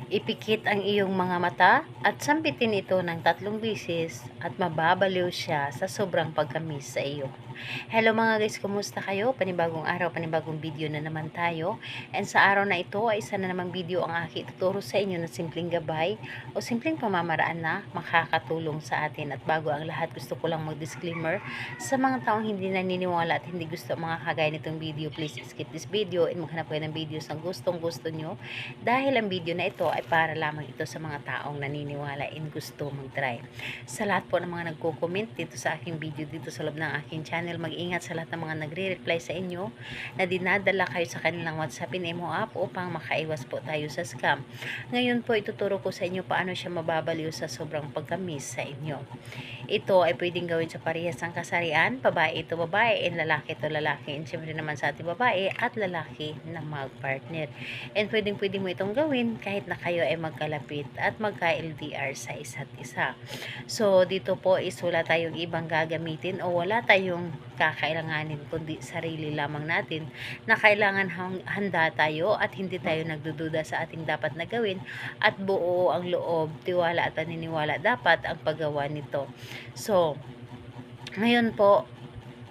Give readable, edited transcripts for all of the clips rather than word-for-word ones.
Ipikit ang iyong mga mata at sampitin ito ng 3 beses at mababaliw siya sa sobrang pagkamis sa iyo. Hello mga guys, kumusta kayo? Panibagong araw, panibagong video na naman tayo. And sa araw na ito ay isa na namang video ang aking tuturo sa inyo na simpleng gabay o simpleng pamamaraan na makakatulong sa atin. At bago ang lahat, gusto ko lang mag-disclaimer sa mga taong hindi naniniwala at hindi gusto mga kagaya nitong video. Please skip this video and maghanap kayo ng videos na gustong gusto nyo, dahil ang video na ito ay para lamang ito sa mga taong naniniwala and gusto mag-try. Sa lahat po ng mga nagko-comment dito sa aking video dito sa loob ng aking channel, mag-ingat sa lahat ng mga nagre-reply sa inyo na dinadala kayo sa kanilang WhatsApp and Imo app upang makaiwas po tayo sa scam. Ngayon po ituturo ko sa inyo paano siya mababaliw sa sobrang pagkamis sa inyo. Ito ay pwedeng gawin sa parehas ng kasarian, babae ito babae and lalaki ito lalaki, and syempre naman sa ating babae at lalaki na mag-partner. And pwedeng mo itong gawin kahit na kayo ay magkalapit at magka-LDR sa isa't isa. So dito po is wala tayong ibang gagamitin o wala tayong kakailanganin kundi sarili lamang natin na kailangan handa tayo at hindi tayo nagdududa sa ating dapat na gawin at buo ang loob, tiwala at paniniwala dapat ang paggawa nito. So ngayon po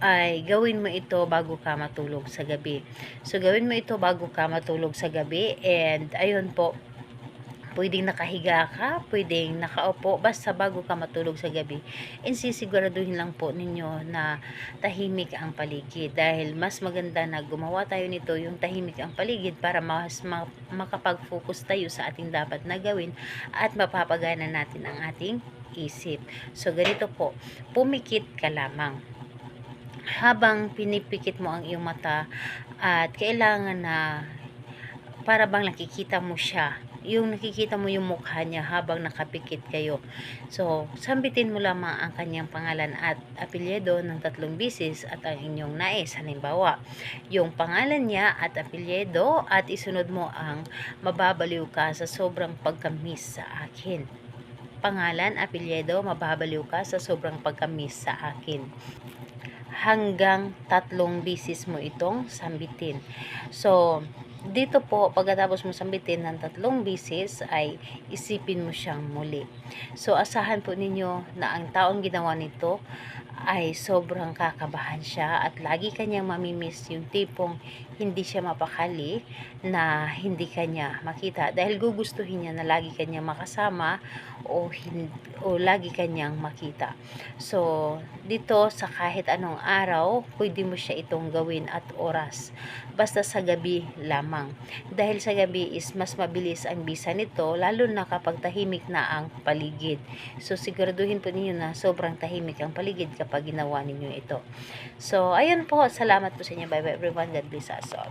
ay gawin mo ito bago ka matulog sa gabi. So gawin mo ito bago ka matulog sa gabi, and ayun po, pwedeng nakahiga ka, pwedeng nakaupo, basta bago ka matulog sa gabi. And sisiguraduhin lang po ninyo na tahimik ang paligid, dahil mas maganda na gumawa tayo nito yung tahimik ang paligid para mas makapag-focus tayo sa ating dapat na gawin at mapapagana natin ang ating isip. So ganito po, pumikit ka lamang habang pinipikit mo ang iyong mata, at kailangan na para bang nakikita mo siya, yung nakikita mo yung mukha niya habang nakapikit kayo. So sambitin mo lamang ang kanyang pangalan at apelyido ng 3 beses at ang inyong nais. Halimbawa, yung pangalan niya at apelyido, at isunod mo ang mababaliw ka sa sobrang pagkamis sa akin. Pangalan, apelyido, mababaliw ka sa sobrang pagkamis sa akin. Hanggang 3 beses mo itong sambitin. So dito po, pagkatapos mo sambitin ng 3 beses ay isipin mo siyang muli. So asahan po ninyo na ang taong ginawa nito ay sobrang kakabahan siya at lagi kanyang mamimiss, yung tipong hindi siya mapakali na hindi kanya makita, dahil gugustuhin niya na lagi kanyang makasama o lagi kanyang makita. So dito sa kahit anong araw, pwede mo siya itong gawin at oras, basta sa gabi lamang, dahil sa gabi is mas mabilis ang bisa nito, lalo na kapag tahimik na ang paligid. So siguraduhin po ninyo na sobrang tahimik ang paligid kapag ginawa ninyo ito. So ayun po, salamat po sa inyo. Bye bye everyone, God bless us all.